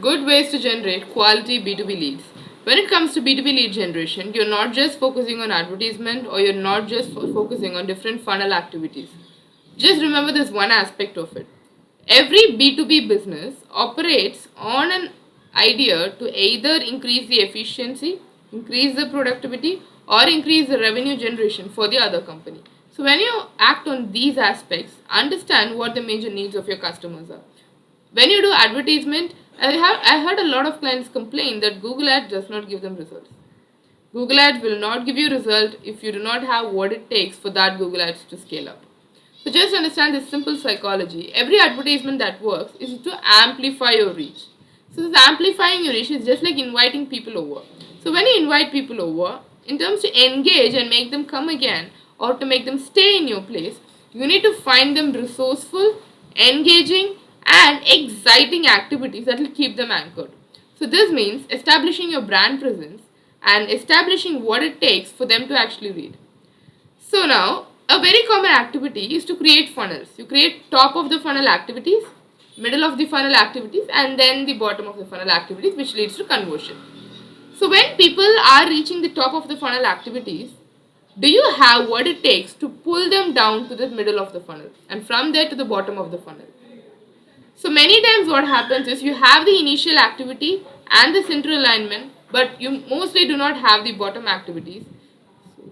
good ways to generate quality B2B leads. When it comes to B2B lead generation, you're not just focusing on advertisement or you're not just focusing on different funnel activities. Just remember this one aspect of it. Every B2B business operates on an idea to either increase the efficiency, increase the productivity, or increase the revenue generation for the other company. So, when you act on these aspects, understand what the major needs of your customers are. When you do advertisement, I heard a lot of clients complain that Google Ads does not give them results. Google Ads will not give you result if you do not have what it takes for that Google Ads to scale up. So just understand this simple psychology. Every advertisement that works is to amplify your reach. So this amplifying your reach is just like inviting people over. So when you invite people over, in terms to engage and make them come again or to make them stay in your place, you need to find them resourceful, engaging and exciting activities that will keep them anchored. So this means establishing your brand presence and establishing what it takes for them to actually read. So now, a very common activity is to create funnels. You create top of the funnel activities, middle of the funnel activities, and then the bottom of the funnel activities, which leads to conversion. So when people are reaching the top of the funnel activities, do you have what it takes to pull them down to the middle of the funnel and from there to the bottom of the funnel? So many times what happens is you have the initial activity and the center alignment, but you mostly do not have the bottom activities.